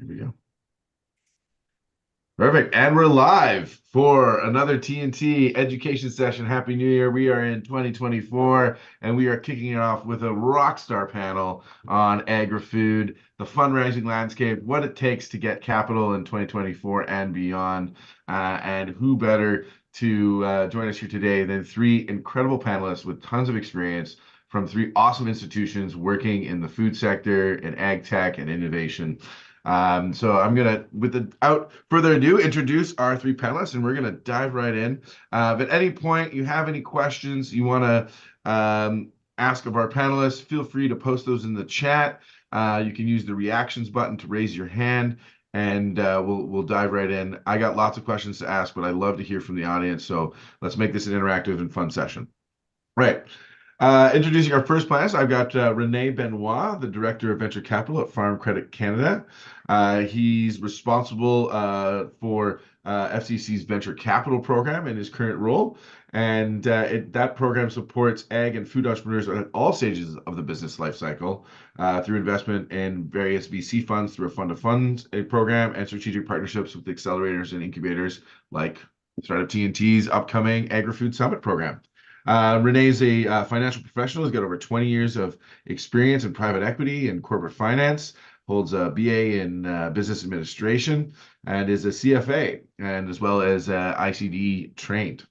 Here we go. Perfect. And we're live for another TNT education session. Happy New Year. We are in 2024 and we are kicking it off with a rock star panel on Agri-Food, the fundraising landscape, what it takes to get capital in 2024 and beyond. And who better to join us here today than three incredible panelists with tons of experience from three awesome institutions working in the food sector, in ag tech, and innovation. So I'm gonna, without further ado, introduce our three panelists, and we're gonna dive right in. If at any point you have any questions you want to ask of our panelists, feel free to post those in the chat. You can use the reactions button to raise your hand, and we'll dive right in. I got lots of questions to ask, but I love to hear from the audience. So let's make this an interactive and fun session. Right. Introducing our first panelist, I've got Rene Benoit, the Director of Venture Capital at Farm Credit Canada. He's responsible for FCC's Venture Capital Program in his current role. And that program supports ag and food entrepreneurs at all stages of the business life cycle through investment in various VC funds through a fund-to-fund program and strategic partnerships with accelerators and incubators like Startup TNT's upcoming Agri-Food Summit program. Renee's a financial professional. He's got over 20 years of experience in private equity and corporate finance, holds a BA in business administration, and is a CFA, and as well as ICD trained.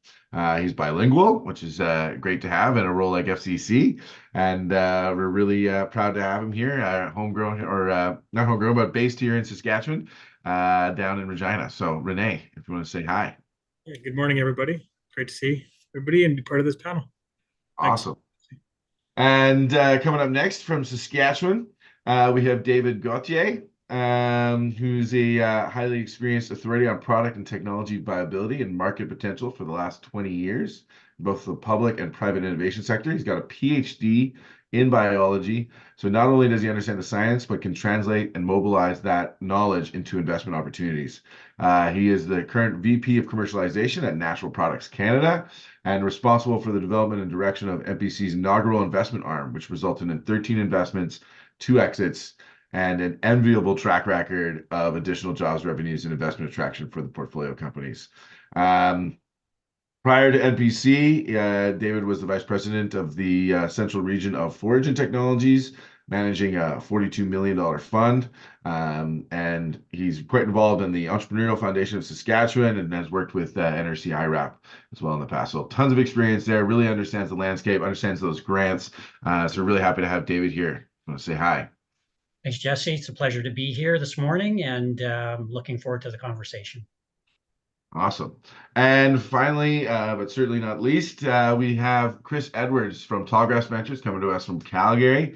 He's bilingual, which is great to have in a role like FCC, and we're really proud to have him here, homegrown, or not homegrown, but based here in Saskatchewan, down in Regina. So, Renee, if you want to say hi. Yeah, good morning, everybody. Great to see everybody and be part of this panel. Thanks. Awesome. And coming up next from Saskatchewan, we have David Gauthier, who's a highly experienced authority on product and technology viability and market potential for the last 20 years, both the public and private innovation sector. He's got a PhD in biology. So not only does he understand the science, but can translate and mobilize that knowledge into investment opportunities. He is the current VP of Commercialization at Natural Products Canada and responsible for the development and direction of MPC's inaugural investment arm, which resulted in 13 investments, 2 exits, and an enviable track record of additional jobs, revenues, and investment attraction for the portfolio companies. Prior to NPC, David was the vice president of the Central Region of Forage Technologies, managing a $42 million fund. And he's quite involved in the Entrepreneurial Foundation of Saskatchewan and has worked with NRC IRAP as well in the past. So tons of experience there, really understands the landscape, understands those grants. So we're really happy to have David here. I want to say hi. Thanks, Jesse. It's a pleasure to be here this morning and looking forward to the conversation. Awesome. And finally, but certainly not least, we have Chris Edwards from Tallgrass Ventures coming to us from Calgary.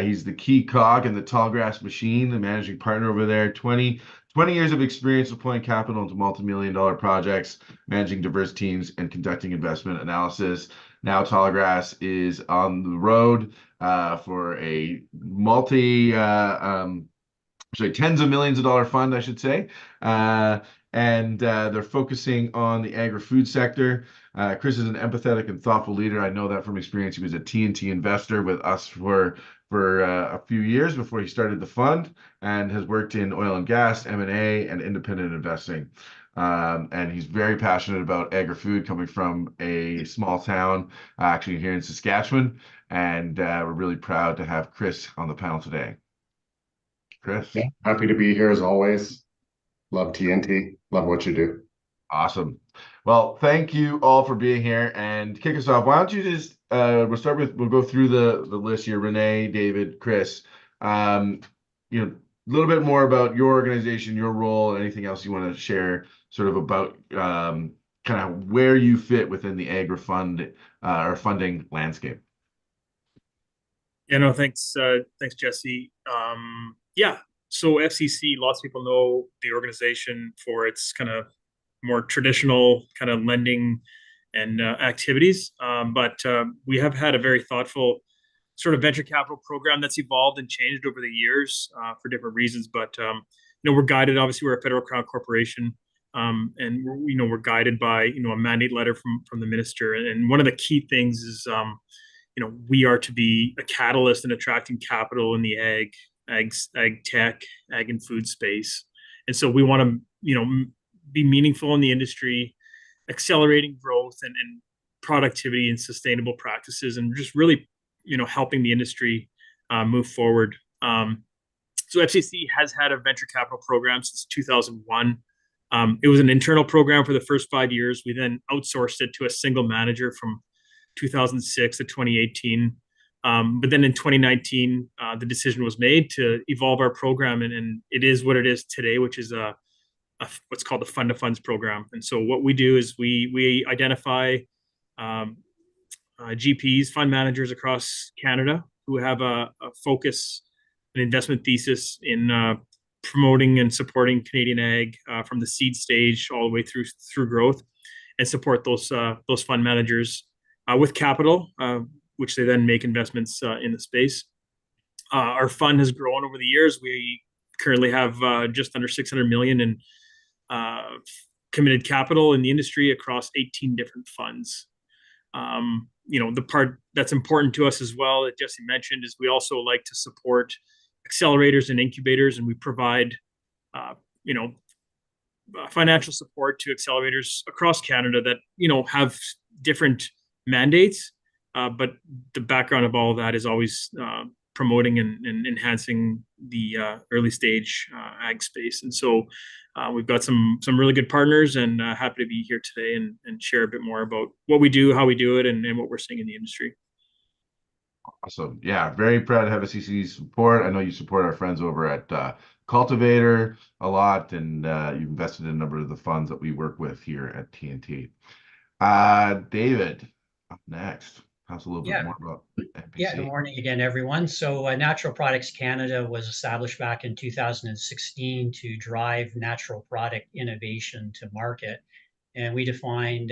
He's the key cog in the Tallgrass machine, the managing partner over there. 20 years of experience deploying capital into multi-million-dollar projects, managing diverse teams, and conducting investment analysis. Now Tallgrass is on the road for a tens of millions of dollar fund, I should say. And they're focusing on the agri-food sector. Chris is an empathetic and thoughtful leader. I know that from experience. He was a TNT investor with us for a few years before he started the fund and has worked in oil and gas, M&A, and independent investing. And he's very passionate about agri-food, coming from a small town actually here in Saskatchewan. And we're really proud to have Chris on the panel today. Chris. Yeah, happy to be here as always. Love TNT. Love what you do. Awesome. Well, thank you all for being here. And to kick us off, why don't you just we'll go through the list here. Renee, David, Chris. A little bit more about your organization, your role, and anything else you want to share sort of about kind of where you fit within the agri-fund or funding landscape. Yeah, no, thanks, Jesse. Yeah, so FCC, lots of people know the organization for its kind of more traditional kind of lending and activities. But we have had a very thoughtful sort of venture capital program that's evolved and changed over the years for different reasons. But we're guided. Obviously, we're a federal crown corporation, and we're guided by a mandate letter from the minister. And one of the key things is we are to be a catalyst in attracting capital in the ag ag tech, ag and food space. And so we want to, be meaningful in the industry, accelerating growth and productivity and sustainable practices, and just really, helping the industry move forward. So FCC has had a venture capital program since 2001. It was an internal program for the first 5 years. We then outsourced it to a single manager from 2006 to 2018. But then in 2019, the decision was made to evolve our program, and it is what it is today, which is what's called the fund of funds program. And so what we do is we identify GPs, fund managers across Canada who have a focus, an investment thesis in promoting and supporting Canadian ag from the seed stage all the way through growth, and support those fund managers with capital, which they then make investments in the space. Our fund has grown over the years. We currently have just under 600 million in committed capital in the industry across 18 different funds. The part that's important to us as well, that Jesse mentioned, is we also like to support accelerators and incubators, and we provide, financial support to accelerators across Canada that, have different mandates. But the background of all of that is always promoting and enhancing the early stage ag space. And so we've got some really good partners, and happy to be here today and share a bit more about what we do, how we do it, and what we're seeing in the industry. Awesome. Yeah, very proud to have FCC's support. I know you support our friends over at Cultivator a lot, and you've invested in a number of the funds that we work with here at TNT. David, up next. Tell us a little bit more about NPC. Yeah, good morning again, everyone. So Natural Products Canada was established back in 2016 to drive natural product innovation to market. And we define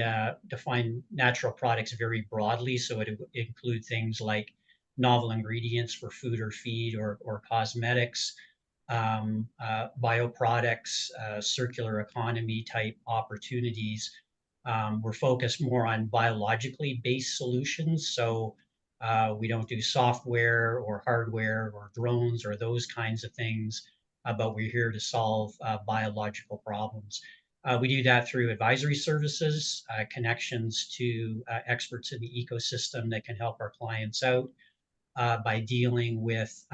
natural products very broadly. So it include things like novel ingredients for food or feed or cosmetics, bioproducts, circular economy type opportunities. We're focused more on biologically based solutions. So we don't do software or hardware or drones or those kinds of things, but we're here to solve biological problems. We do that through advisory services, connections to experts in the ecosystem that can help our clients out by dealing with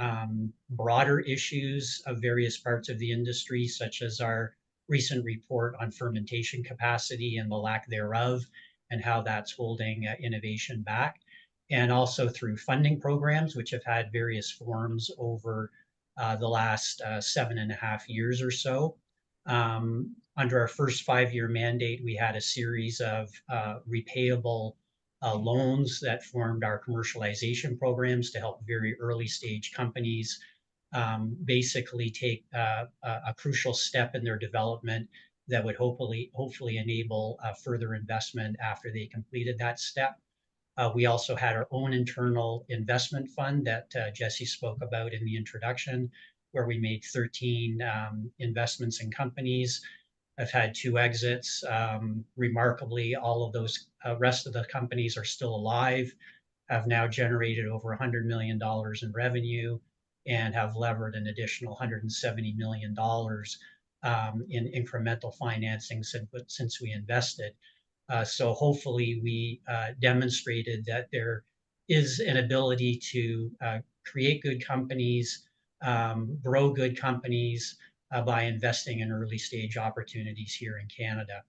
broader issues of various parts of the industry, such as our recent report on fermentation capacity and the lack thereof, and how that's holding innovation back. And also through funding programs, which have had various forms over the last 7.5 years or so. Under our first 5-year mandate, we had a series of repayable loans that formed our commercialization programs to help very early stage companies basically take a crucial step in their development that would hopefully enable further investment after they completed that step. We also had our own internal investment fund that Jesse spoke about in the introduction, where we made 13 investments in companies. I've had 2 exits. Remarkably, all of those rest of the companies are still alive, have now generated over $100 million in revenue, and have levered an additional $170 million in incremental financing since we invested. So hopefully we demonstrated that there is an ability to create good companies, grow good companies by investing in early stage opportunities here in Canada.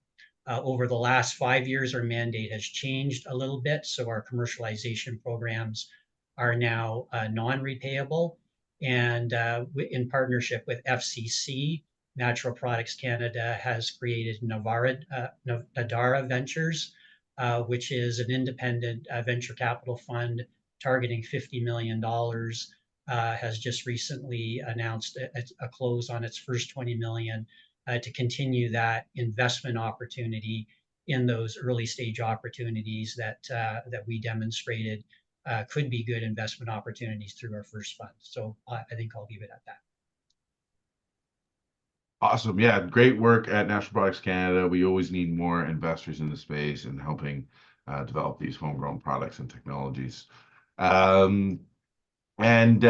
Over the last 5 years, our mandate has changed a little bit. So our commercialization programs are now non-repayable. And in partnership with FCC, Natural Products Canada has created Nadara Ventures, which is an independent venture capital fund targeting $50 million, has just recently announced a close on its first 20 million to continue that investment opportunity in those early stage opportunities that we demonstrated could be good investment opportunities through our first fund. So I think I'll leave it at that. Awesome. Yeah, great work at Natural Products Canada. We always need more investors in the space and helping develop these homegrown products and technologies. And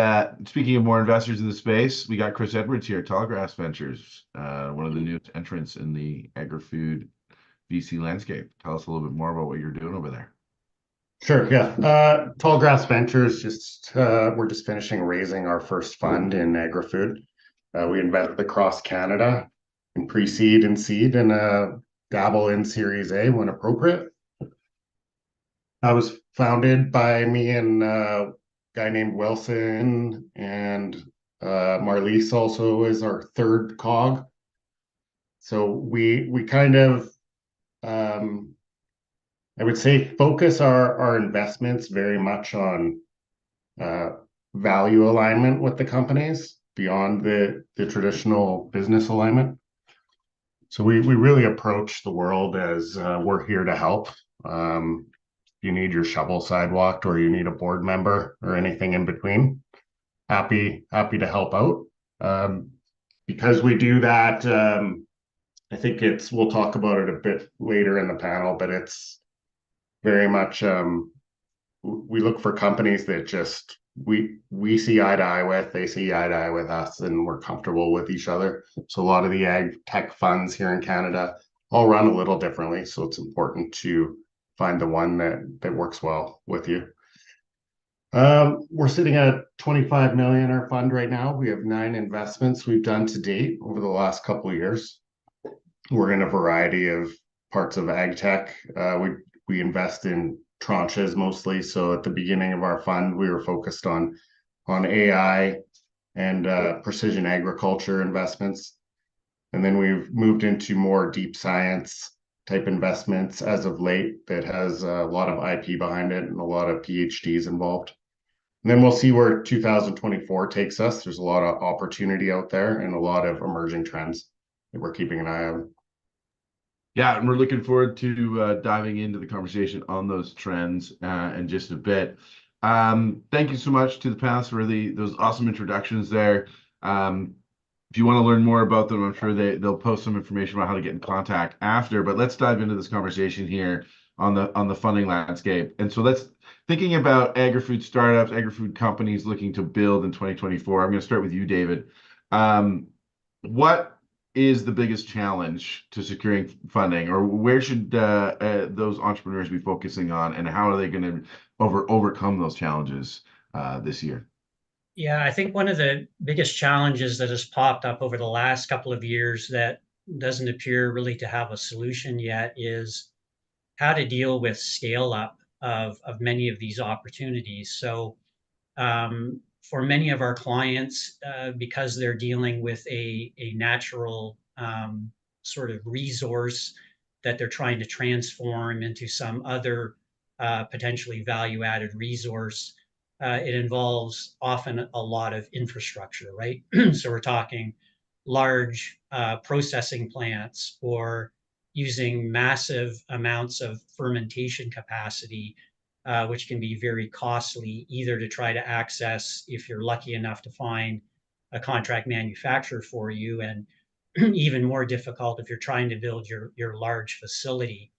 speaking of more investors in the space, we got Chris Edwards here, Tallgrass Ventures, one of the newest entrants in the agri-food VC landscape. Tell us a little bit more about what you're doing over there. Sure, yeah. Tallgrass Ventures, we're just finishing raising our first fund in Agri-Food. We invested across Canada in pre-seed and seed and dabble in Series A when appropriate. I was founded by me and a guy named Wilson, and Marliese also is our third cog. So we kind of I would say focus our investments very much on value alignment with the companies beyond the traditional business alignment. So we really approach the world as we're here to help. You need your shovel sidewalked or you need a board member or anything in between, happy to help out. Because we do that, I think we'll talk about it a bit later in the panel, but it's very much we look for companies that just we see eye to eye with, they see eye to eye with us, and we're comfortable with each other. So a lot of the ag tech funds here in Canada all run a little differently. So it's important to find the one that works well with you. We're sitting at 25 million in our fund right now. We have 9 investments we've done to date over the last couple of years. We're in a variety of parts of ag tech. We invest in tranches mostly. So at the beginning of our fund, we were focused on AI and precision agriculture investments. And then we've moved into more deep science type investments as of late that has a lot of IP behind it and a lot of PhDs involved. And then we'll see where 2024 takes us. There's a lot of opportunity out there and a lot of emerging trends that we're keeping an eye on. Yeah, and we're looking forward to diving into the conversation on those trends in just a bit. Thank you so much to the panelists for those awesome introductions there. If you want to learn more about them, I'm sure they'll post some information about how to get in contact after. But let's dive into this conversation here on the funding landscape. And so thinking about agri-food startups, agri-food companies looking to build in 2024. I'm going to start with you, David. What is the biggest challenge to securing funding, or where should those entrepreneurs be focusing on, and how are they going to overcome those challenges this year? Yeah, I think one of the biggest challenges that has popped up over the last couple of years that doesn't appear really to have a solution yet is how to deal with scale up of many of these opportunities. So for many of our clients, because they're dealing with a natural sort of resource that they're trying to transform into some other potentially value added resource, it involves often a lot of infrastructure, right? So we're talking large processing plants or using massive amounts of fermentation capacity, which can be very costly, either to try to access if you're lucky enough to find a contract manufacturer for you, and even more difficult if you're trying to build your large facility.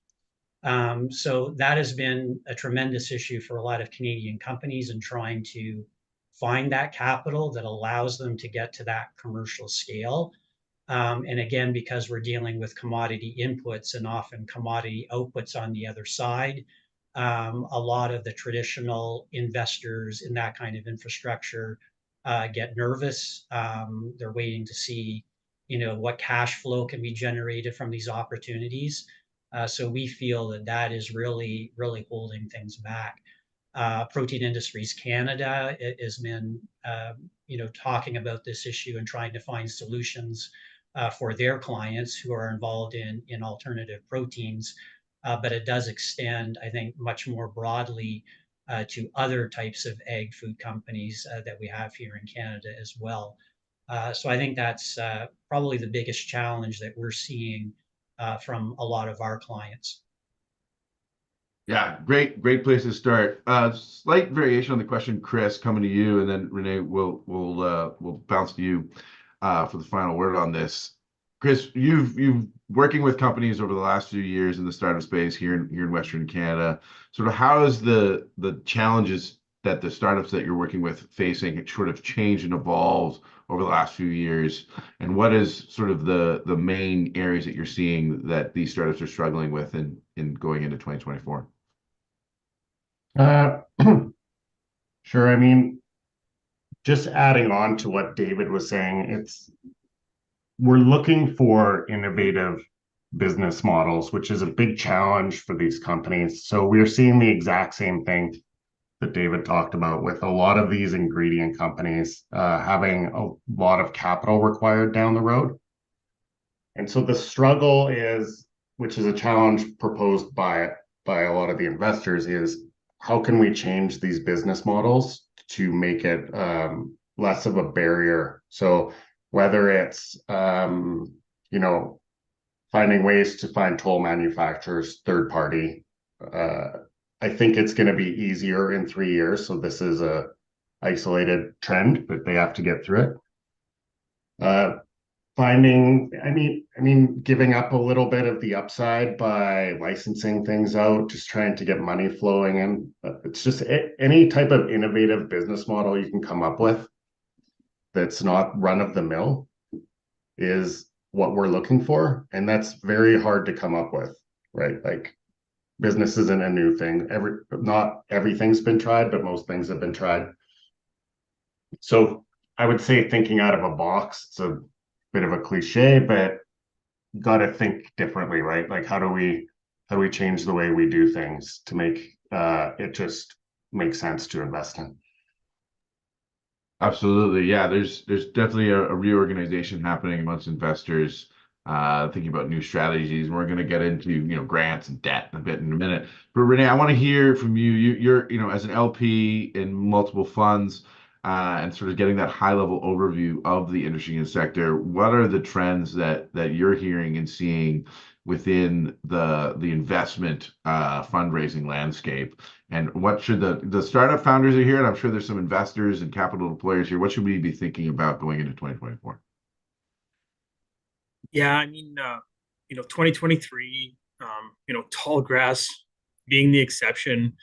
So that has been a tremendous issue for a lot of Canadian companies in trying to find that capital that allows them to get to that commercial scale. And again, because we're dealing with commodity inputs and often commodity outputs on the other side, a lot of the traditional investors in that kind of infrastructure get nervous. They're waiting to see, what cash flow can be generated from these opportunities. So we feel that is really, really holding things back. Protein Industries Canada has been, talking about this issue and trying to find solutions for their clients who are involved in alternative proteins. But it does extend, I think, much more broadly to other types of ag food companies that we have here in Canada as well. So I think that's probably the biggest challenge that we're seeing from a lot of our clients. Yeah, great place to start. Slight variation on the question, Chris, coming to you, and then Renee will bounce to you for the final word on this. Chris, you've working with companies over the last few years in the startup space here in Western Canada. Sort of how has the challenges that the startups that you're working with facing sort of change and evolve over the last few years? And what is sort of the main areas that you're seeing that these startups are struggling with in going into 2024? Sure. I mean, just adding on to what David was saying, we're looking for innovative business models, which is a big challenge for these companies. So we're seeing the exact same thing that David talked about with a lot of these ingredient companies having a lot of capital required down the road. And so the struggle is, which is a challenge proposed by a lot of the investors, is how can we change these business models to make it less of a barrier? So whether it's finding ways to find toll manufacturers, third party. I think it's going to be easier in 3 years. So this is a isolated trend, but they have to get through it. Giving up a little bit of the upside by licensing things out, just trying to get money flowing in. It's just any type of innovative business model you can come up with that's not run of the mill is what we're looking for. And that's very hard to come up with, right? Like business isn't a new thing. Not everything's been tried, but most things have been tried. So I would say thinking out of a box, it's a bit of a cliche, but got to think differently, right? Like how do we change the way we do things to make it just make sense to invest in? Absolutely. Yeah, there's definitely a reorganization happening amongst investors, thinking about new strategies. We're going to get into, grants and debt a bit in a minute. But Renee, I want to hear from you. You're, as an LP in multiple funds, and sort of getting that high level overview of the industry and sector. What are the trends that you're hearing and seeing within the investment fundraising landscape? And what should the startup founders are here, and I'm sure there's some investors and capital deployers here. What should we be thinking about going into 2024? Yeah, 2023, tall grass being the exception.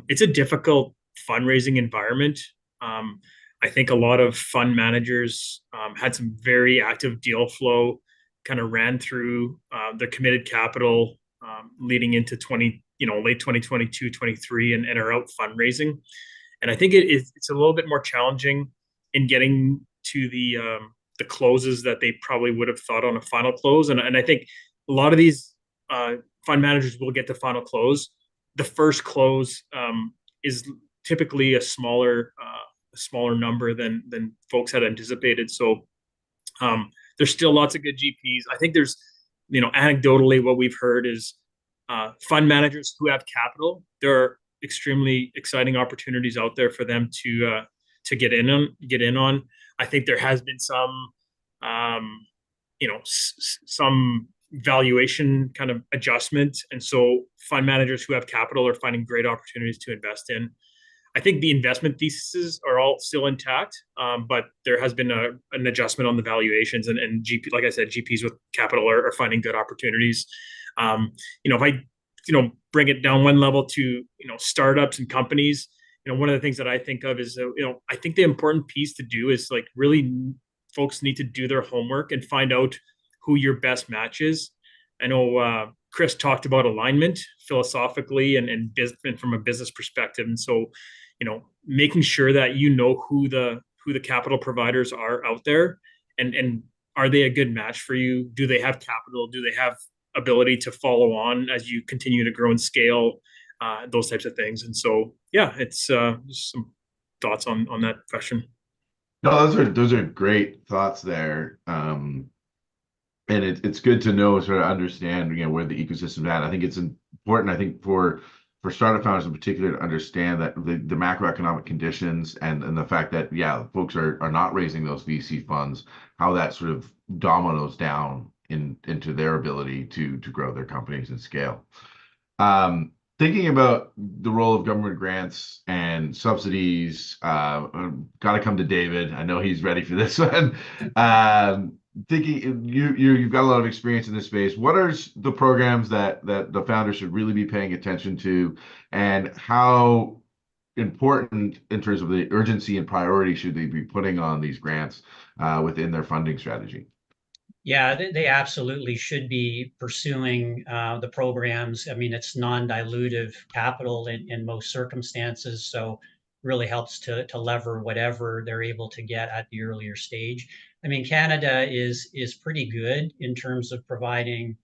It's a difficult fundraising environment. I think a lot of fund managers had some very active deal flow, kind of ran through their committed capital leading into late 2022, 23, and are out fundraising. And I think it's a little bit more challenging in getting to the closes that they probably would have thought on a final close. And I think a lot of these fund managers will get to final close. The first close is typically a smaller number than folks had anticipated. So there's still lots of good GPs. I think there's, anecdotally, what we've heard is fund managers who have capital. There are extremely exciting opportunities out there for them to get in on. I think there has been some valuation kind of adjustment, and so fund managers who have capital are finding great opportunities to invest in. I think the investment theses are all still intact, but there has been an adjustment on the valuations, and GP, like I said, GPs with capital are finding good opportunities. If I bring it down one level to startups and companies, one of the things that I think of is I think the important piece to do is like really folks need to do their homework and find out who your best match is. I know Chris talked about alignment philosophically and from a business perspective, and so making sure that who the capital providers are out there, and are they a good match for you? Do they have capital? Do they have ability to follow on as you continue to grow and scale? Those types of things. And so, yeah, it's just some thoughts on that question. No, those are great thoughts there. And it's good to know, sort of understand, where the ecosystem is at. I think it's important, I think, for startup founders in particular to understand that the macroeconomic conditions and the fact that, folks are not raising those VC funds, how that sort of dominoes down into their ability to grow their companies and scale. Thinking about the role of government grants and subsidies, got to come to David. I know he's ready for this one. Thinking you've got a lot of experience in this space. What are the programs that the founders should really be paying attention to, and how important in terms of the urgency and priority should they be putting on these grants within their funding strategy? Yeah, they absolutely should be pursuing the programs. I mean, it's non-dilutive capital in most circumstances, so really helps to lever whatever they're able to get at the earlier stage. I mean, Canada is pretty good in terms of providing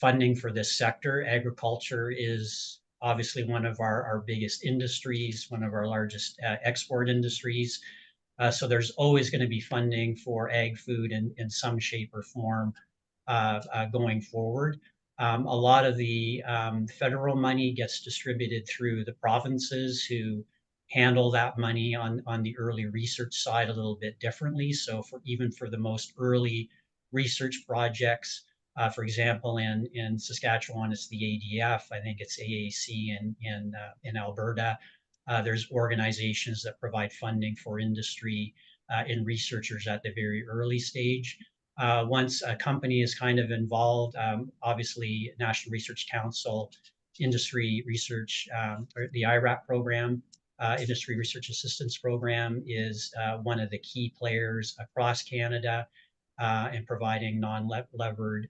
funding for this sector. Agriculture is obviously one of our biggest industries, one of our largest export industries. So there's always going to be funding for ag food in some shape or form going forward. A lot of the federal money gets distributed through the provinces who handle that money on the early research side a little bit differently. So for even for the most early research projects, for example, in Saskatchewan, it's the ADF. I think it's AAC in Alberta. There's organizations that provide funding for industry and researchers at the very early stage. Once a company is kind of involved, obviously National Research Council, industry research, or the IRAP program, Industry Research Assistance Program is one of the key players across Canada in providing non-levered,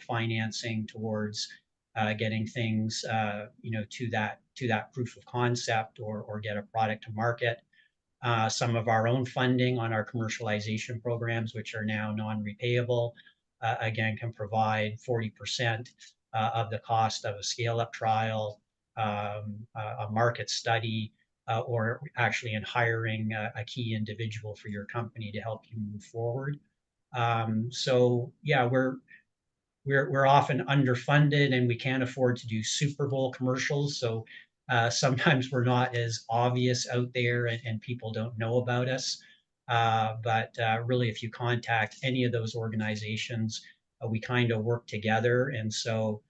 financing towards getting things, to that proof of concept or get a product to market. Some of our own funding on our commercialization programs, which are now non-repayable, again, can provide 40% of the cost of a scale-up trial, a market study, or actually in hiring a key individual for your company to help you move forward. So yeah, we're often underfunded and we can't afford to do Super Bowl commercials. So sometimes we're not as obvious out there and people don't know about us. But really, if you contact any of those organizations, we kind of work together. And so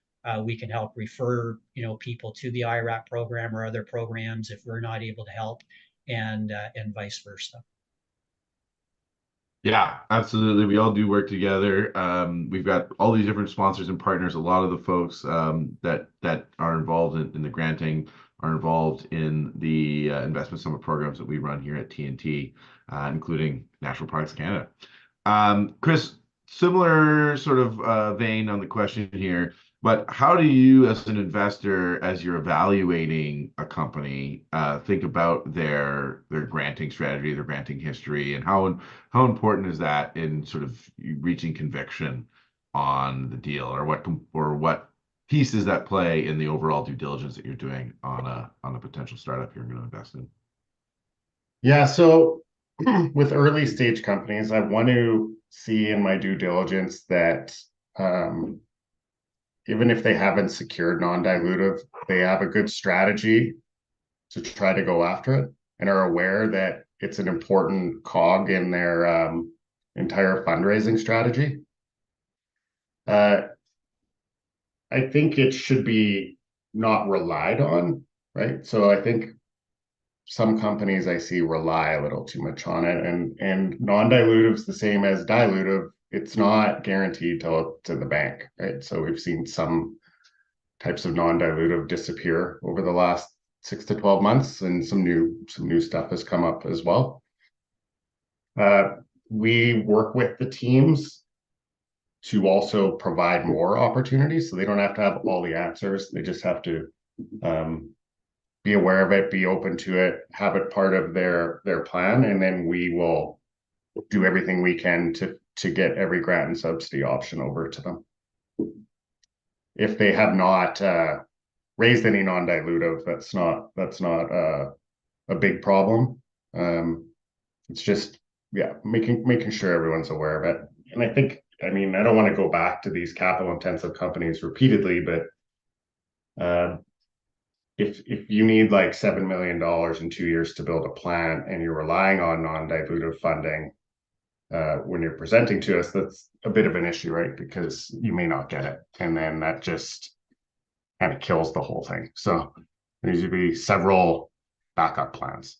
we can help refer, people to the IRAP program or other programs if we're not able to help, and vice versa. Yeah, absolutely. We all do work together. We've got all these different sponsors and partners. A lot of the folks that are involved in the granting are involved in the investment summit programs that we run here at TNT, including National Parks Canada. Chris, similar sort of vein on the question here, but how do you, as an investor, as you're evaluating a company, think about their granting strategy, their granting history, and how important is that in sort of reaching conviction on the deal, or what pieces that play in the overall due diligence that you're doing on a potential startup you're going to invest in? Yeah, so with early stage companies, I want to see in my due diligence that even if they haven't secured non-dilutive, they have a good strategy to try to go after it and are aware that it's an important cog in their entire fundraising strategy. I think it should be not relied on, right? So I think some companies I see rely a little too much on it, and non-dilutive is the same as dilutive. It's not guaranteed to the bank, right? So we've seen some types of non-dilutive disappear over the last 6 to 12 months, and some new stuff has come up as well. We work with the teams to also provide more opportunities, so they don't have to have all the answers. They just have to be aware of it, be open to it, have it part of their plan, and then we will do everything we can to get every grant and subsidy option over to them. If they have not raised any non-dilutive, that's not a big problem. It's just, yeah, making sure everyone's aware of it. And I think, I mean, I don't want to go back to these capital intensive companies repeatedly, but if you need like $7 million in 2 years to build a plant and you're relying on non-dilutive funding, when you're presenting to us, that's a bit of an issue, right? Because you may not get it, and then that just kind of kills the whole thing. So there needs to be several backup plans.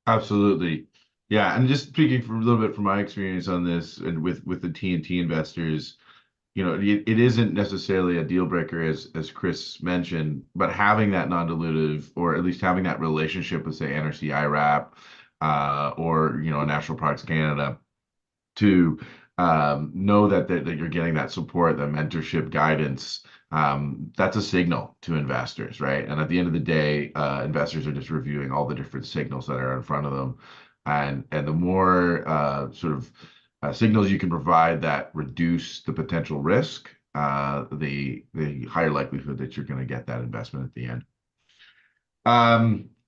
Absolutely. Yeah, and just speaking from a little bit from my experience on this and with the TNT investors, it isn't necessarily a deal breaker as Chris mentioned, but having that non-dilutive, or at least having that relationship with, say, NRC IRAP, or a National Products Canada, to know that you're getting that support, that mentorship, guidance. That's a signal to investors, right? And at the end of the day, investors are just reviewing all the different signals that are in front of them, and the more sort of signals you can provide that reduce the potential risk, the higher likelihood that you're going to get that investment at the end.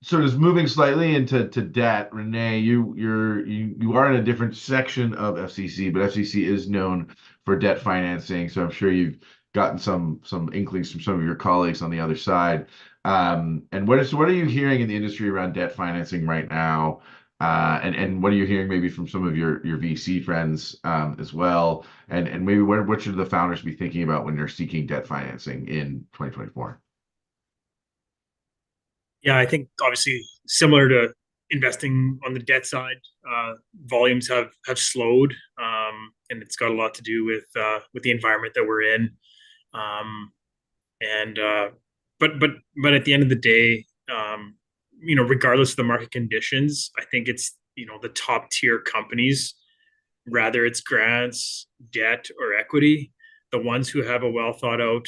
So just moving slightly into debt, Renee, you are in a different section of FCC, but FCC is known for debt financing. So I'm sure you've gotten some inklings from some of your colleagues on the other side. And what are you hearing in the industry around debt financing right now? And what are you hearing maybe from some of your VC friends as well? And maybe what should the founders be thinking about when they're seeking debt financing in 2024? Yeah, I think obviously similar to investing on the debt side, volumes have slowed, and it's got a lot to do with the environment that we're in. And but at the end of the day, regardless of the market conditions, I think it's the top tier companies, whether it's grants, debt, or equity, the ones who have a well thought out,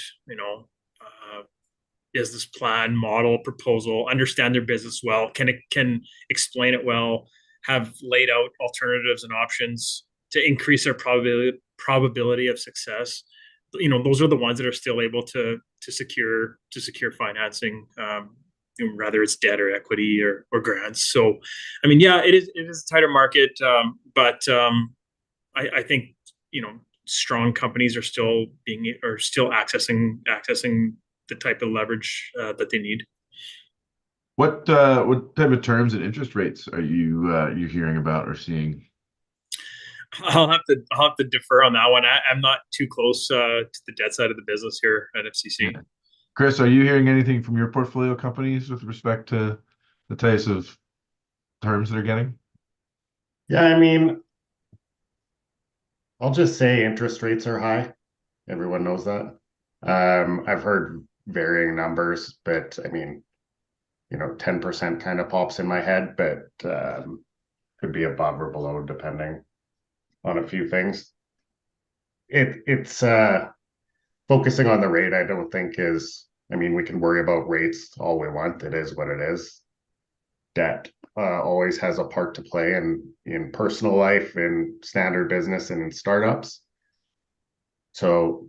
business plan, model, proposal, understand their business well, can explain it well, have laid out alternatives and options to increase their probability of success. Those are the ones that are still able to secure financing, whether it's debt or equity or grants. So, I mean, yeah, it is a tighter market, but I think strong companies are still accessing the type of leverage that they need. What type of terms and interest rates are you hearing about or seeing? I'll have to defer on that one. I'm not too close to the debt side of the business here at FCC. Yeah. Chris, are you hearing anything from your portfolio companies with respect to the types of terms they're getting? Yeah, I mean, I'll just say interest rates are high. Everyone knows that. I've heard varying numbers, but I mean, 10% kind of pops in my head, but could be above or below depending on a few things. It's focusing on the rate, I don't think I mean, we can worry about rates all we want. It is what it is. Debt always has a part to play in personal life, in standard business, and in startups. So,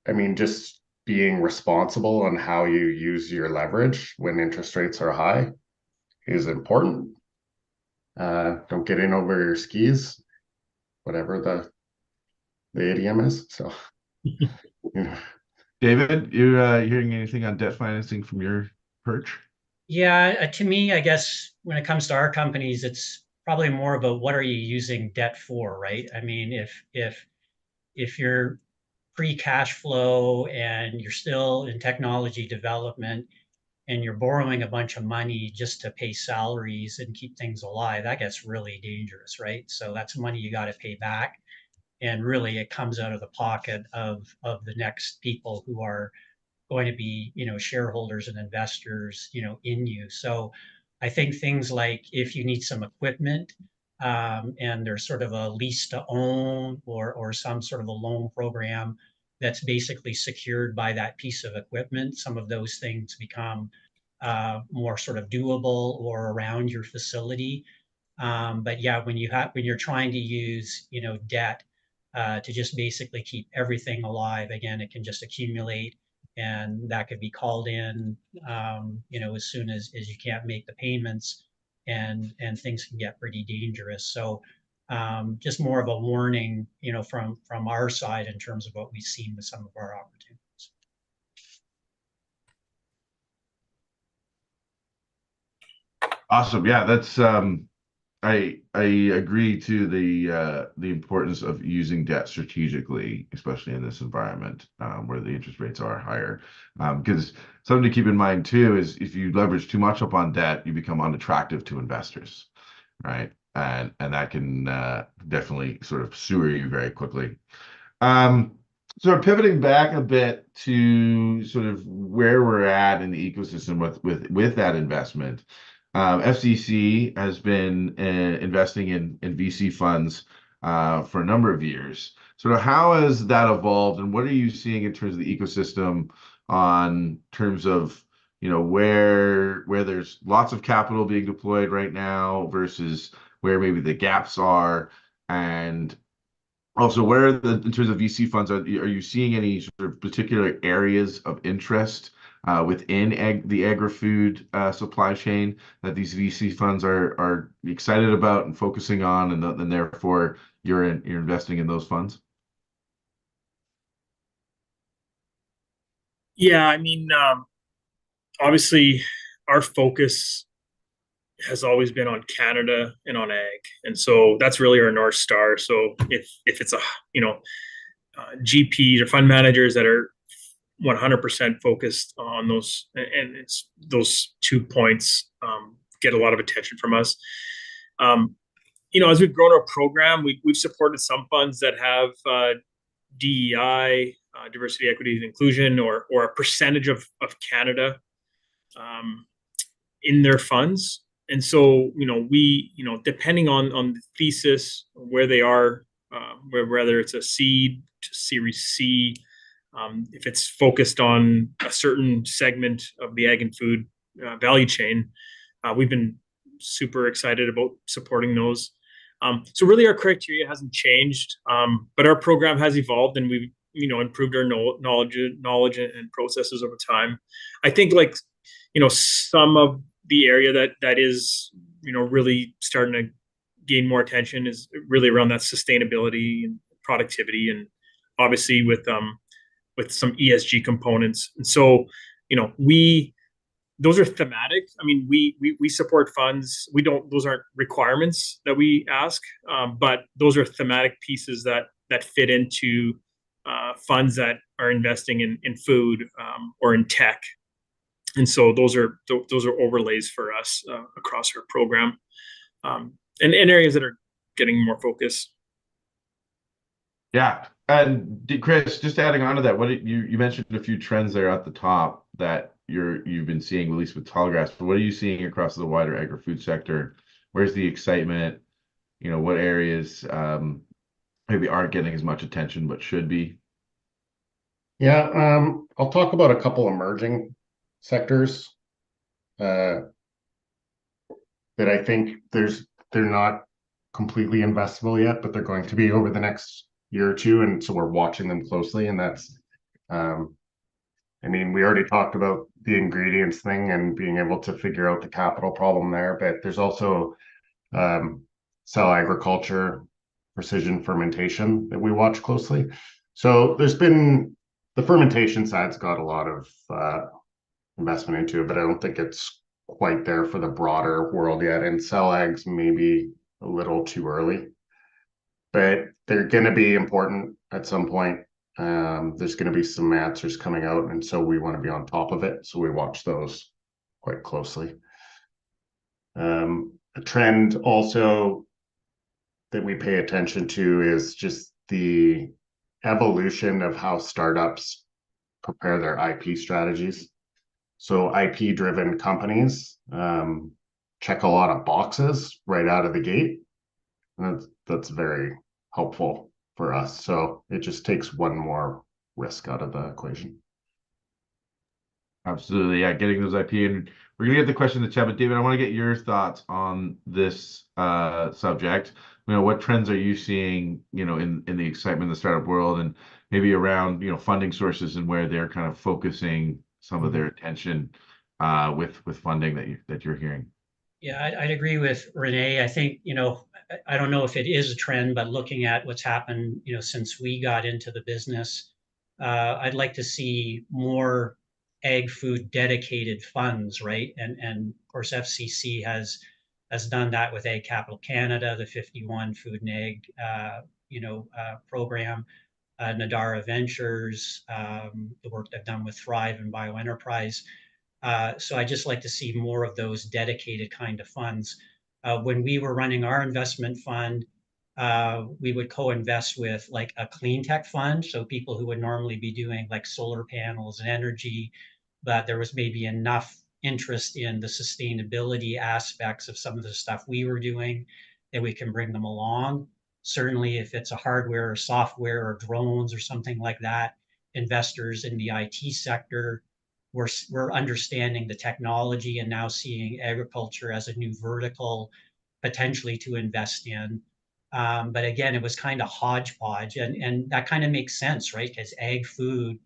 I mean, just being responsible on how you use your leverage when interest rates are high is important. Don't get in over your skis, whatever the idiom is. So, David, you hearing anything on debt financing from your perch? Yeah, to me, I guess when it comes to our companies, it's probably more about what are you using debt for, right? I mean, if you're free cash flow and you're still in technology development and you're borrowing a bunch of money just to pay salaries and keep things alive, that gets really dangerous, right? So that's money you got to pay back. And really it comes out of the pocket of the next people who are going to be, shareholders and investors, in you. So I think things like if you need some equipment, and there's sort of a lease to own or some sort of a loan program that's basically secured by that piece of equipment, some of those things become more sort of doable or around your facility. But yeah, when you're trying to use, debt to just basically keep everything alive, again, it can just accumulate, and that could be called in, as soon as you can't make the payments, and things can get pretty dangerous. So just more of a warning, from our side in terms of what we've seen with some of our opportunities. Awesome. Yeah, that's I agree to the importance of using debt strategically, especially in this environment where the interest rates are higher. Because something to keep in mind too is if you leverage too much up on debt, you become unattractive to investors, right? And that can definitely sort of sewer you very quickly. So pivoting back a bit to sort of where we're at in the ecosystem with that investment. FCC has been investing in VC funds for a number of years. Sort of how has that evolved, and what are you seeing in terms of the ecosystem on terms of where there's lots of capital being deployed right now versus where maybe the gaps are, and also, where are in terms of VC funds, are you seeing any sort of particular areas of interest within the agri-food supply chain that these VC funds are excited about and focusing on, and therefore you're investing in those funds? Yeah, I mean, obviously, our focus has always been on Canada and on ag, and so that's really our North Star. So if it's a GPs or fund managers that are 100% focused on those, and it's those 2 points get a lot of attention from us. As we've grown our program, we've supported some funds that have DEI, diversity, equity, and inclusion, or a percentage of Canada in their funds. And so, we, depending on the thesis, where they are, whether it's a seed to Series C, if it's focused on a certain segment of the ag and food value chain, we've been super excited about supporting those. So really, our criteria hasn't changed, but our program has evolved, and we've improved our knowledge and processes over time. I think some of the area that is really starting to gain more attention is really around that sustainability and productivity, and obviously with some ESG components. And so those are thematic. I mean, we support funds. Those aren't requirements that we ask, but those are thematic pieces that fit into funds that are investing in food or in tech. And so those are overlays for us across our program, and areas that are getting more focus. Yeah. And Chris, just adding on to that, you mentioned a few trends there at the top that you've been seeing, at least with Tallgrass, but what are you seeing across the wider agri-food sector? Where's the excitement? What areas maybe aren't getting as much attention but should be? Yeah, I'll talk about a couple emerging sectors that I think they're not completely investable yet, but they're going to be over the next year or two, and so we're watching them closely. And that's, I mean, we already talked about the ingredients thing and being able to figure out the capital problem there, but there's also cell agriculture, precision fermentation that we watch closely. So there's been the fermentation side's got a lot of investment into it, but I don't think it's quite there for the broader world yet. And cell ag's maybe a little too early, but they're going to be important at some point. There's going to be some answers coming out, and so we want to be on top of it. So we watch those quite closely. A trend also that we pay attention to is just the evolution of how startups prepare their IP strategies. So IP-driven companies check a lot of boxes right out of the gate. And that's very helpful for us. So it just takes one more risk out of the equation. Absolutely. Yeah, getting those IP. And we're going to get the question in the chat, but David, I want to get your thoughts on this subject. What trends are you seeing, in the excitement in the startup world, and maybe around, funding sources and where they're kind of focusing some of their attention with funding that you're hearing? Yeah, I'd agree with Renee. I think, I don't know if it is a trend, but looking at what's happened, since we got into the business, I'd like to see more ag food dedicated funds, right? And of course, FCC has done that with Ag Capital Canada, the 51 Food and Ag, program, Nadara Ventures, the work they've done with Thrive and Bioenterprise. So I just like to see more of those dedicated kind of funds. When we were running our investment fund, we would co-invest with like a clean tech fund. So people who would normally be doing like solar panels and energy, but there was maybe enough interest in the sustainability aspects of some of the stuff we were doing that we can bring them along. Certainly, if it's a hardware or software or drones or something like that, investors in the IT sector, we're understanding the technology and now seeing agriculture as a new vertical potentially to invest in. But again, it was kind of hodgepodge, and that kind of makes sense, right? Because ag food,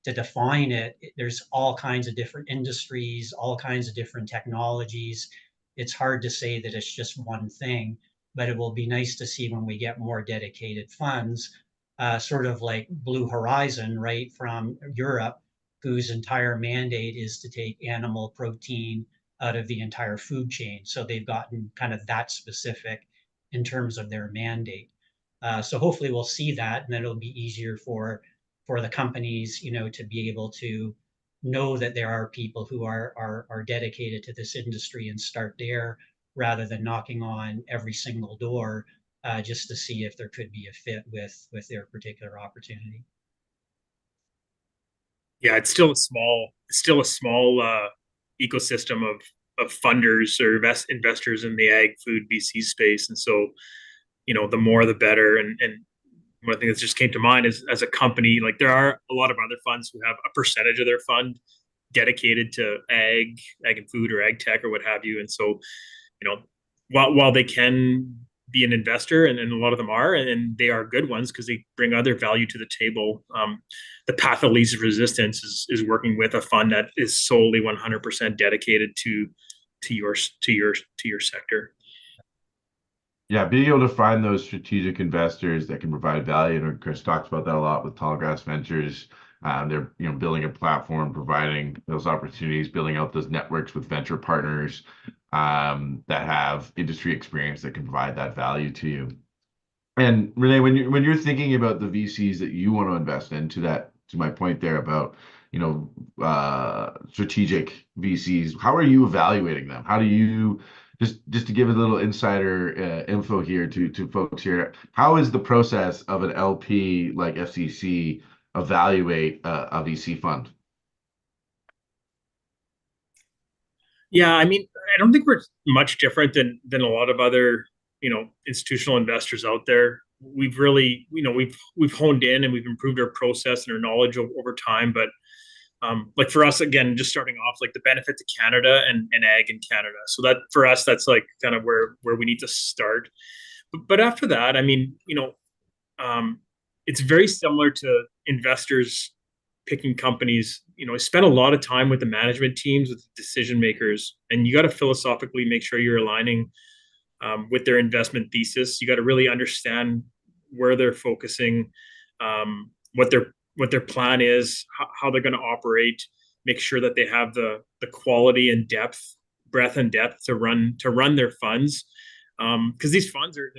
to define it, there's all kinds of different industries, all kinds of different technologies. It's hard to say that it's just one thing, but it will be nice to see when we get more dedicated funds, sort of like Blue Horizon, right, from Europe, whose entire mandate is to take animal protein out of the entire food chain. So they've gotten kind of that specific in terms of their mandate. So hopefully we'll see that, and then it'll be easier for the companies, you know, to be able to know that there are people who are dedicated to this industry and start there rather than knocking on every single door just to see if there could be a fit with their particular opportunity. Yeah, it's still a small ecosystem of funders or investors in the ag food VC space, and so the more the better. And one thing that just came to mind is, as a company, like there are a lot of other funds who have a percentage of their fund dedicated to ag and food or ag tech or what have you. And so, while they can be an investor, and a lot of them are, and they are good ones because they bring other value to the table. The path of least resistance is working with a fund that is solely 100% dedicated to your sector. Yeah, being able to find those strategic investors that can provide value, and Chris talks about that a lot with Tallgrass Ventures. They're building a platform, providing those opportunities, building out those networks with venture partners that have industry experience that can provide that value to you. And Renee, when you're thinking about the VCs that you want to invest in, to my point there about strategic VCs, how are you evaluating them? How do you just to give a little insider info here to folks here, how is the process of an LP like FCC evaluate a VC fund? Yeah, I mean, I don't think we're much different than a lot of other institutional investors out there. We've really we've honed in and we've improved our process and our knowledge over time. But like for us, again, just starting off, like the benefit to Canada and ag in Canada. So that for us, that's like kind of where we need to start. But after that, I mean, it's very similar to investors picking companies. I spent a lot of time with the management teams, with the decision makers, and you got to philosophically make sure you're aligning with their investment thesis. You got to really understand where they're focusing, what their plan is, how they're going to operate. Make sure that they have the quality and breadth and depth to run their funds. Because these funds they're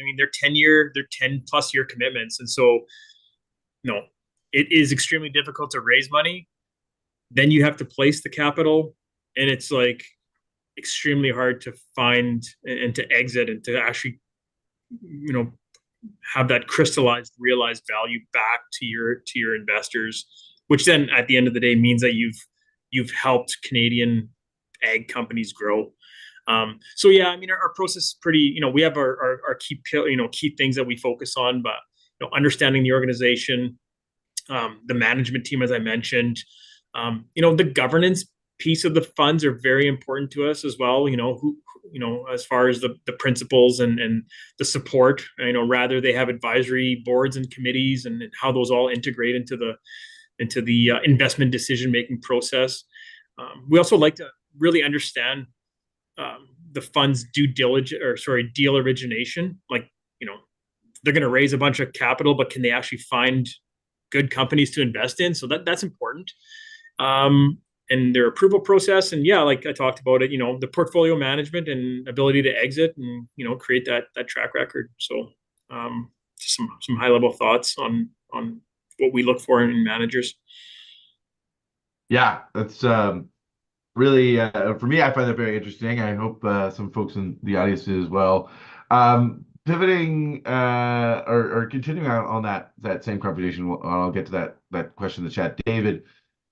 10+ year commitments, and so it is extremely difficult to raise money. Then you have to place the capital, and it's like extremely hard to find and to exit and to actually have that crystallized realized value back to your investors, which then at the end of the day means that you've helped Canadian ag companies grow. So yeah, I mean our process is pretty, we have our key things that we focus on, but understanding the organization, the management team, as I mentioned, the governance piece of the funds are very important to us as well. As far as the principles and the support, rather they have advisory boards and committees, and how those all integrate into the investment decision-making process. We also like to really understand the fund's deal origination. Like, they're going to raise a bunch of capital, but can they actually find good companies to invest in? So that's important. And their approval process, and yeah, like I talked about it, the portfolio management and ability to exit and create that track record. So just some high level thoughts on what we look for in managers. Yeah, that's really for me, I find that very interesting. I hope some folks in the audience do as well. pivoting or continuing on that same conversation, I'll get to that question in the chat. David,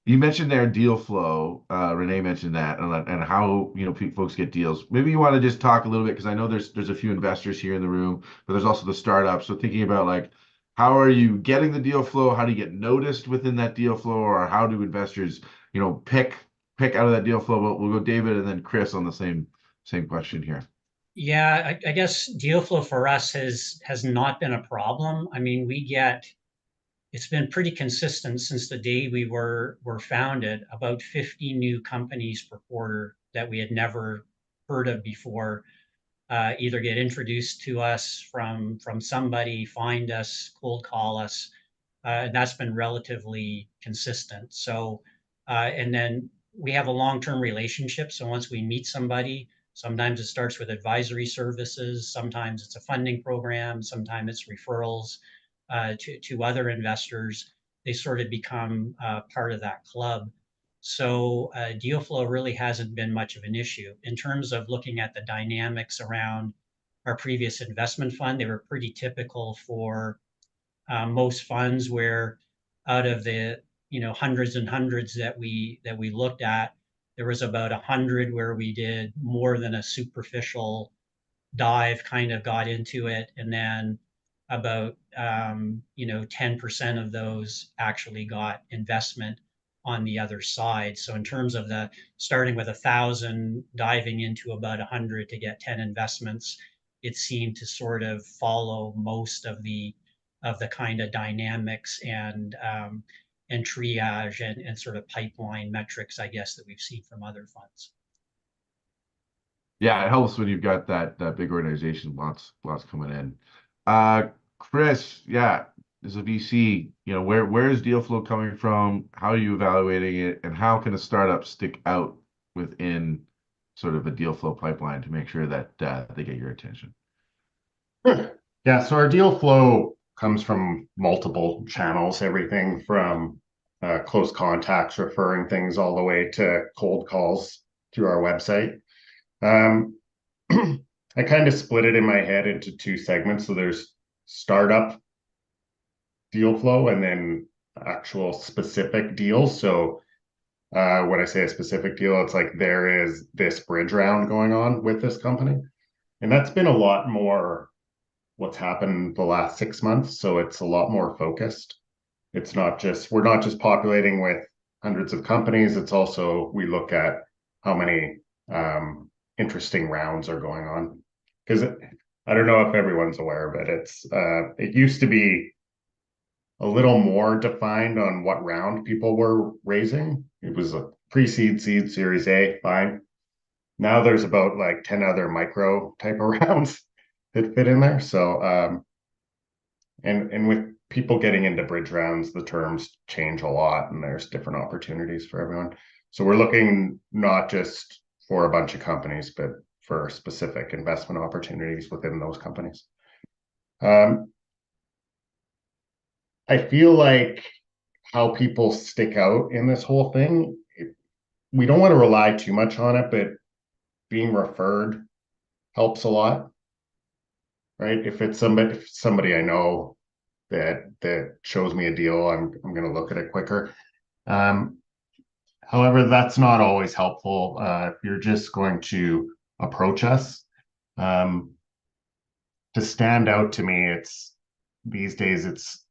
you mentioned their deal flow. Renee mentioned that, and how folks get deals. Maybe you want to just talk a little bit, because I know there's a few investors here in the room, but there's also the startups. So thinking about, like, how are you getting the deal flow? How do you get noticed within that deal flow, or how do investors pick out of that deal flow? We'll go David and then Chris on the same question here. Yeah, I guess deal flow for us has not been a problem. I mean, it's been pretty consistent since the day we were founded, about 50 new companies per quarter that we had never heard of before, either get introduced to us from somebody, find us, cold call us. And that's been relatively consistent. So, and then we have a long-term relationship. So once we meet somebody, sometimes it starts with advisory services, sometimes it's a funding program, sometimes it's referrals to other investors. They sort of become part of that club. So deal flow really hasn't been much of an issue. In terms of looking at the dynamics around our previous investment fund, they were pretty typical for most funds, where out of the hundreds and hundreds that we looked at, there was about 100 where we did more than a superficial dive, kind of got into it, and then about 10% of those actually got investment on the other side. So in terms of the starting with 1,000, diving into about 100 to get 10 investments, it seemed to sort of follow most of the kind of dynamics and triage and sort of pipeline metrics, I guess, that we've seen from other funds. Yeah, it helps when you've got that big organization, lots coming in. Chris, yeah, as a VC, where is deal flow coming from? How are you evaluating it, and how can a startup stick out within sort of a deal flow pipeline to make sure that they get your attention? Yeah, so our deal flow comes from multiple channels, everything from close contacts, referring things, all the way to cold calls through our website. I kind of split it in my head into two segments. So there's startup deal flow and then actual specific deals. So when I say a specific deal, it's like there is this bridge round going on with this company. And that's been a lot more what's happened the last 6 months. So it's a lot more focused. We're not just populating with hundreds of companies. It's also, we look at how many interesting rounds are going on. Because I don't know if everyone's aware of it. It used to be a little more defined on what round people were raising. It was a pre-seed, seed, Series A, fine. Now there's about like 10 other micro type of rounds that fit in there. So and with people getting into bridge rounds, the terms change a lot, and there's different opportunities for everyone. So we're looking not just for a bunch of companies, but for specific investment opportunities within those companies. I feel like how people stick out in this whole thing, we don't want to rely too much on it, but being referred helps a lot, right? If it's somebody I know that shows me a deal, I'm going to look at it quicker. However, that's not always helpful. If you're just going to approach us, to stand out to me, these days it's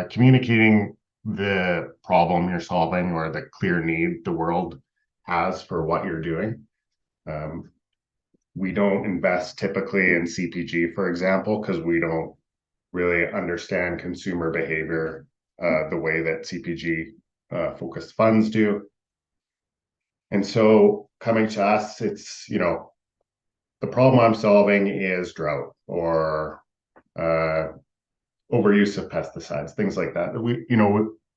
communicating the problem you're solving or the clear need the world has for what you're doing. We don't invest typically in CPG, for example, because we don't really understand consumer behavior the way that CPG focused funds do. And so coming to us, it's, the problem I'm solving is drought or overuse of pesticides, things like that.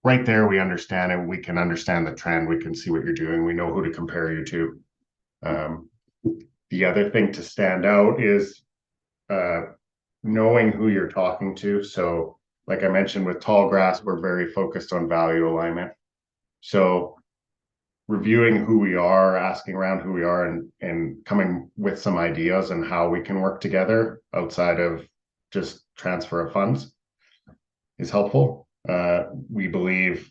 Right there, we understand it. We can understand the trend. We can see what you're doing. We know who to compare you to. The other thing to stand out is knowing who you're talking to. So like I mentioned with Tallgrass, we're very focused on value alignment. So reviewing who we are, asking around who we are, and coming with some ideas on how we can work together outside of just transfer of funds is helpful. We believe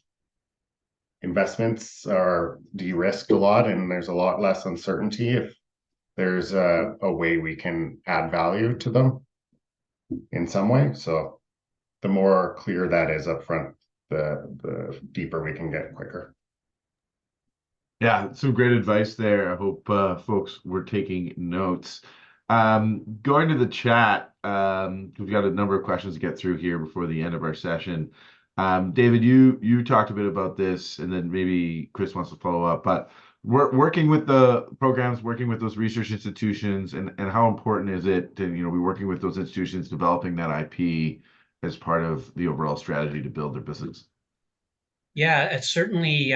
investments are de-risked a lot, and there's a lot less uncertainty if there's a way we can add value to them in some way. So the more clear that is up front, the deeper we can get quicker. Yeah, some great advice there. I hope folks were taking notes. Going to the chat, we've got a number of questions to get through here before the end of our session. David, you talked a bit about this, and then maybe Chris wants to follow up. But we're working with the programs, working with those research institutions, and how important is it to be working with those institutions, developing that IP as part of the overall strategy to build their business? Yeah, it's certainly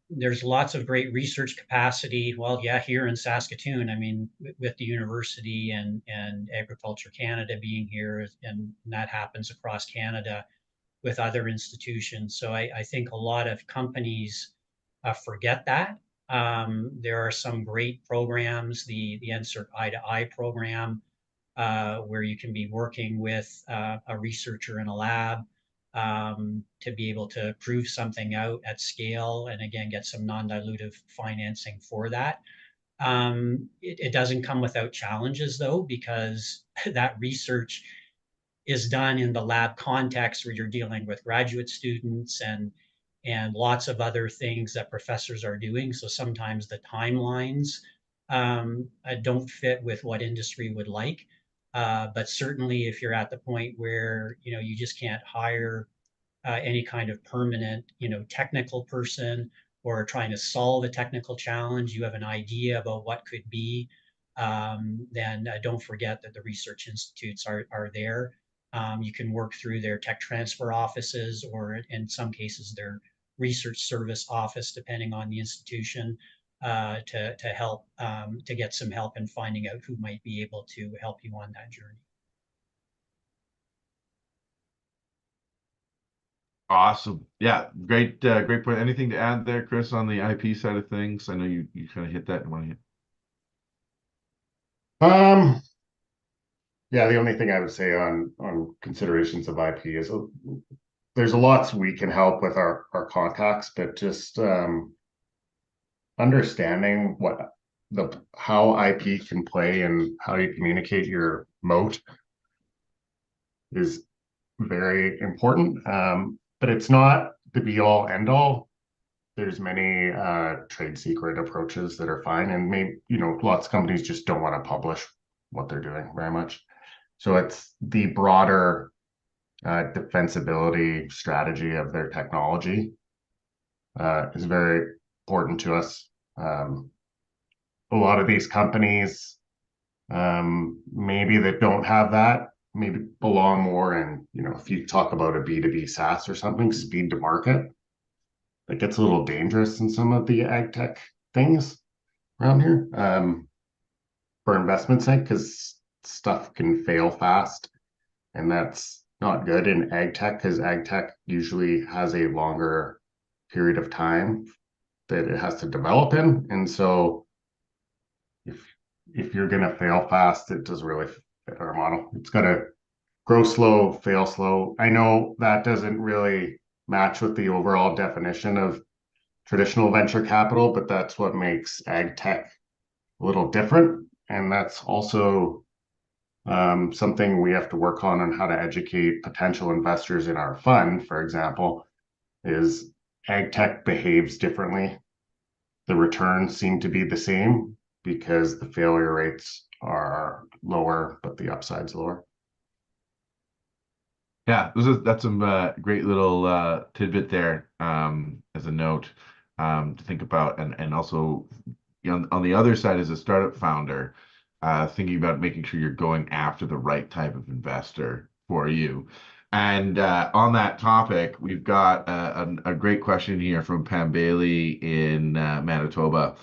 there's lots of great research capacity. Well, yeah, here in Saskatoon, I mean, with the university and Agriculture Canada being here, and that happens across Canada with other institutions. So I think a lot of companies forget that. There are some great programs, the NSERC Eye to Eye program, where you can be working with a researcher in a lab to be able to prove something out at scale and again get some non-dilutive financing for that. It doesn't come without challenges though, because that research is done in the lab context where you're dealing with graduate students and lots of other things that professors are doing. So sometimes the timelines don't fit with what industry would like. But certainly, if you're at the point where you just can't hire any kind of permanent technical person, or trying to solve a technical challenge, you have an idea about what could be, then don't forget that the research institutes are there. You can work through their tech transfer offices, or in some cases their research service office, depending on the institution, to help to get some help in finding out who might be able to help you on that journey. Awesome. Yeah, great point. Anything to add there, Chris, on the IP side of things? I know you kind of hit that in one hit. Yeah, the only thing I would say on considerations of IP is there's a lots we can help with our contacts, but just understanding how IP can play and how you communicate your moat is very important. But it's not the be all end all. There's many trade secret approaches that are fine, and maybe lots of companies just don't want to publish what they're doing very much. So it's the broader defensibility strategy of their technology is very important to us. A lot of these companies maybe that don't have that maybe belong more in, if you talk about a B2B SaaS or something, speed to market. It gets a little dangerous in some of the ag tech things around here for investment sake, because stuff can fail fast, and that's not good in ag tech, because ag tech usually has a longer period of time that it has to develop in. And so if you're going to fail fast, it doesn't really fit our model. It's got to grow slow, fail slow. I know that doesn't really match with the overall definition of traditional venture capital, but that's what makes ag tech a little different. And that's also something we have to work on how to educate potential investors in our fund, for example, is ag tech behaves differently. The returns seem to be the same because the failure rates are lower, but the upside's lower. Yeah, that's some great little tidbit there as a note to think about, and also on the other side as a startup founder, thinking about making sure you're going after the right type of investor for you. And on that topic, we've got a great question here from Pam Bailey in Manitoba,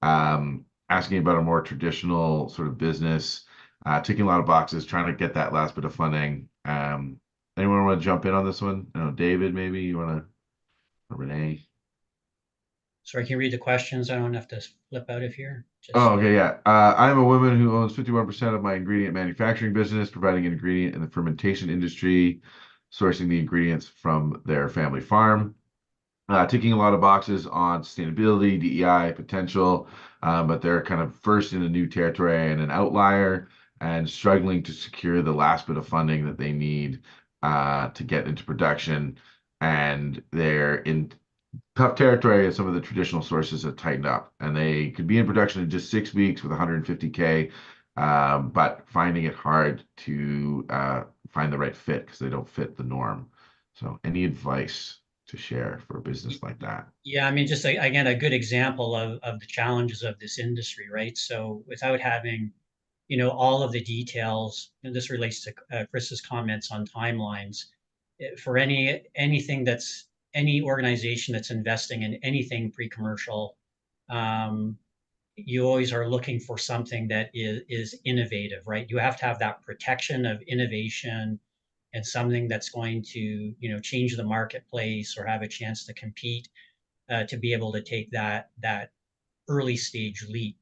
asking about a more traditional sort of business, ticking a lot of boxes, trying to get that last bit of funding. Anyone want to jump in on this one? I don't know, David, maybe you want to, or Renee? Sorry, can you read the questions? I don't have to flip out of here. Oh, okay, yeah. I'm a woman who owns 51% of my ingredient manufacturing business, providing an ingredient in the fermentation industry, sourcing the ingredients from their family farm. Ticking a lot of boxes on sustainability, DEI, potential, but they're kind of first in a new territory and an outlier and struggling to secure the last bit of funding that they need to get into production. And they're in tough territory as some of the traditional sources have tightened up, and they could be in production in just 6 weeks with 150K, but finding it hard to find the right fit because they don't fit the norm. So, any advice to share for a business like that? Yeah, I mean, just again, a good example of the challenges of this industry, right? So without having, all of the details, and this relates to Chris's comments on timelines, for anything that's any organization that's investing in anything pre-commercial, um, you always are looking for something that is innovative, right? You have to have that protection of innovation and something that's going to, change the marketplace or have a chance to compete, to be able to take that early stage leap.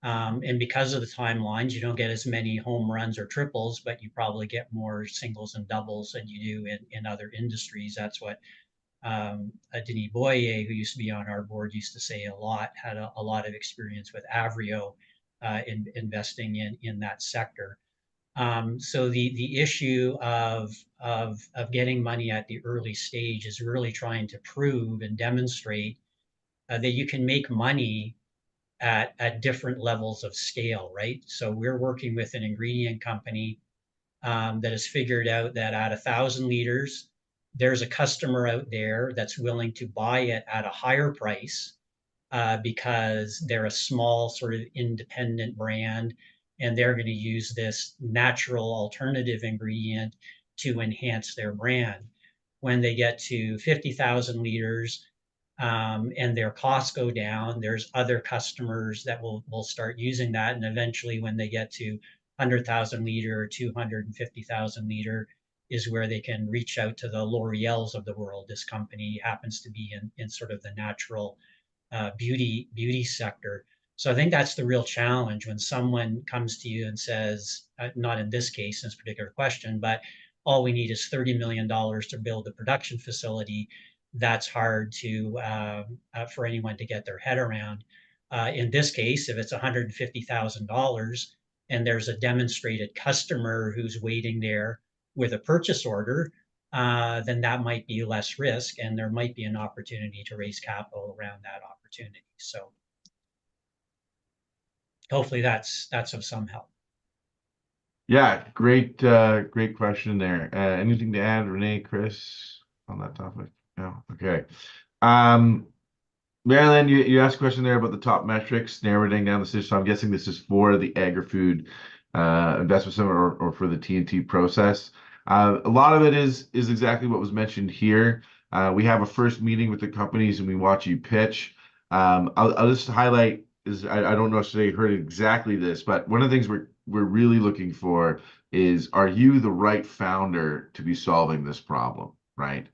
And because of the timelines, you don't get as many home runs or triples, but you probably get more singles and doubles than you do in other industries. That's what Denis Boyer, who used to be on our board, used to say a lot, had a lot of experience with Avrio in investing in that sector. So the issue of getting money at the early stage is really trying to prove and demonstrate that you can make money at different levels of scale, right? So we're working with an ingredient company that has figured out that at 1,000 liters, there's a customer out there that's willing to buy it at a higher price because they're a small sort of independent brand and they're going to use this natural alternative ingredient to enhance their brand. When they get to 50,000 liters, and their costs go down, there's other customers that will start using that. And eventually, when they get to 100,000 liter or 250,000 liter, is where they can reach out to the L'Oreals of the world. This company happens to be in sort of the natural beauty sector. So I think that's the real challenge when someone comes to you and says, not in this case, in this particular question, but all we need is $30 million to build a production facility. That's hard to for anyone to get their head around. In this case, if it's $150,000 and there's a demonstrated customer who's waiting there with a purchase order, then that might be less risk, and there might be an opportunity to raise capital around that opportunity. So hopefully that's of some help. Yeah, great, great question there. Anything to add, Renee, Chris, on that topic? No, okay. Marilyn, you asked a question there about the top metrics, narrowing down the system. So I'm guessing this is for the Agri-Food investment summit or for the TNT process. A lot of it is exactly what was mentioned here. We have a first meeting with the companies and we watch you pitch. I'll just highlight is I don't know if they heard exactly this, but one of the things we're really looking for is, are you the right founder to be solving this problem, right?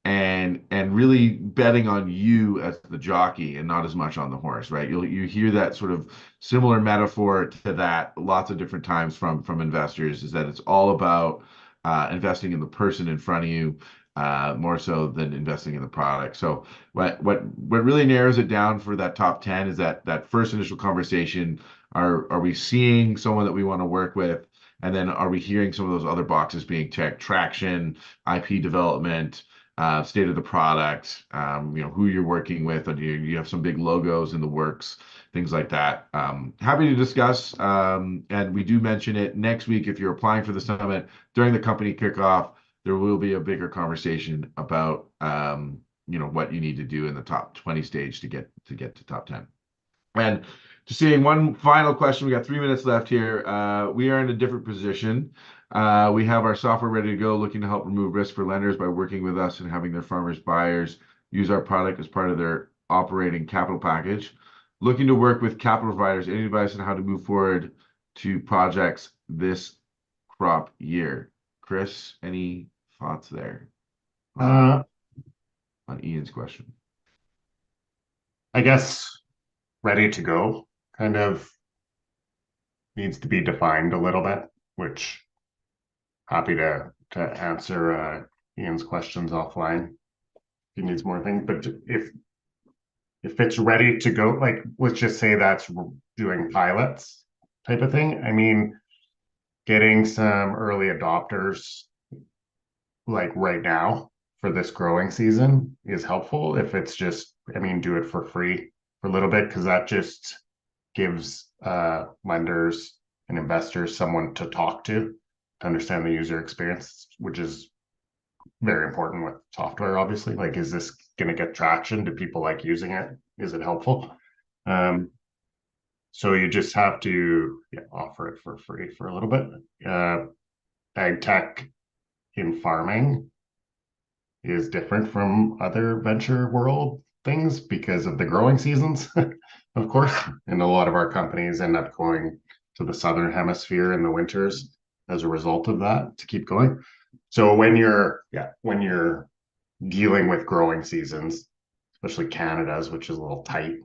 And really betting on you as the jockey and not as much on the horse, right? You hear that sort of similar metaphor to that lots of different times from investors, is that it's all about investing in the person in front of you, more so than investing in the product. So what really narrows it down for that top 10 is that first initial conversation. Are we seeing someone that we want to work with? And then are we hearing some of those other boxes being checked? Traction, IP development, state of the product, who you're working with, and you have some big logos in the works, things like that. Happy to discuss, and we do mention it next week. If you're applying for the summit during the company kickoff, there will be a bigger conversation about what you need to do in the top 20 stage to get to top 10. And just seeing one final question, we got 3 minutes left here. We are in a different position. We have our software ready to go, looking to help remove risk for lenders by working with us and having their farmers buyers use our product as part of their operating capital package. Looking to work with capital providers. Any advice on how to move forward to projects this crop year? Chris, any thoughts there on Ian's question? I guess ready to go kind of needs to be defined a little bit, which happy to answer Ian's questions offline. He needs more things, but if it's ready to go, like let's just say that's doing pilots type of thing. I mean, getting some early adopters like right now for this growing season is helpful. If it's just, I mean, do it for free for a little bit, because that just gives lenders and investors someone to talk to understand the user experience, which is very important with software, obviously. Like, is this going to get traction? Do people like using it? Is it helpful? So you just have to offer it for free for a little bit. Ag tech in farming is different from other venture world things because of the growing seasons, of course. And a lot of our companies end up going to the southern hemisphere in the winters as a result of that to keep going. So when you're dealing with growing seasons, especially Canada's, which is a little tight,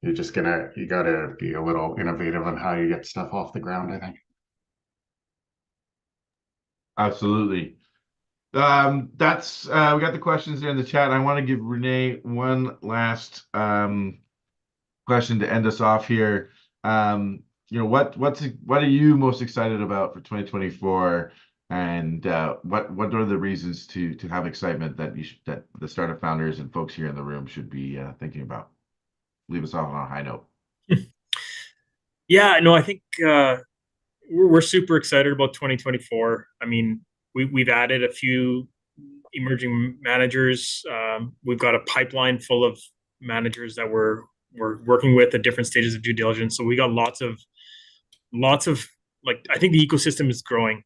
you gotta be a little innovative on how you get stuff off the ground, I think. Absolutely. That's we got the questions there in the chat. I want to give Renee one last question to end us off here. What are you most excited about for 2024, and what are the reasons to have excitement that that the startup founders and folks here in the room should be thinking about? Leave us off on a high note. Yeah, no, I think we're super excited about 2024. I mean, we've added a few emerging managers. We've got a pipeline full of managers that we're working with at different stages of due diligence. So we got lots of like, I think the ecosystem is growing.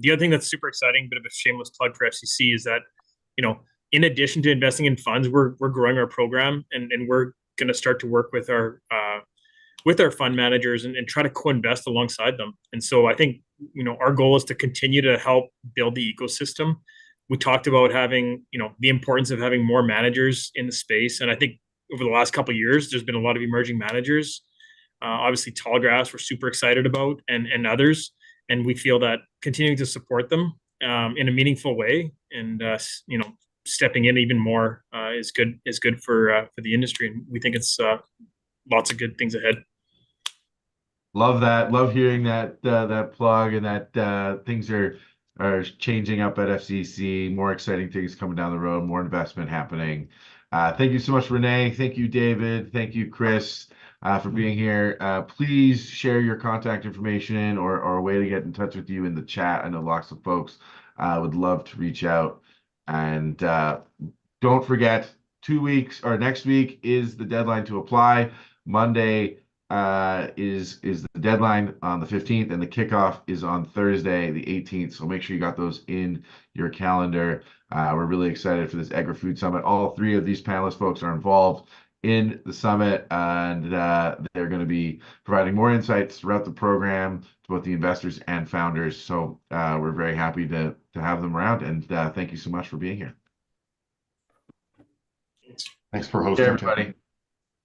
The other thing that's super exciting, bit of a shameless plug for FCC, is that, in addition to investing in funds, we're growing our program, and we're going to start to work with our fund managers and try to co-invest alongside them. And so I think, our goal is to continue to help build the ecosystem. We talked about having, the importance of having more managers in the space. And I think over the last couple of years, there's been a lot of emerging managers. Obviously, Tallgrass, we're super excited about, and others. And we feel that continuing to support them in a meaningful way, and stepping in even more is good for the industry. And we think it's lots of good things ahead. Love that. Love hearing that that plug, and that things are changing up at FCC. More exciting things coming down the road. More investment happening. Thank you so much, Renee. Thank you, David. Thank you, Chris, for being here. Please share your contact information or a way to get in touch with you in the chat. I know lots of folks would love to reach out. And don't forget, 2 weeks or next week is the deadline to apply. Monday is the deadline on the 15th, and the kickoff is on Thursday, the 18th. So make sure you got those in your calendar. We're really excited for this Agri-Food Summit. All three of these panelist folks are involved in the summit, and they're going to be providing more insights throughout the program to both the investors and founders. So we're very happy to have them around, and thank you so much for being here. Thanks for hosting, everybody.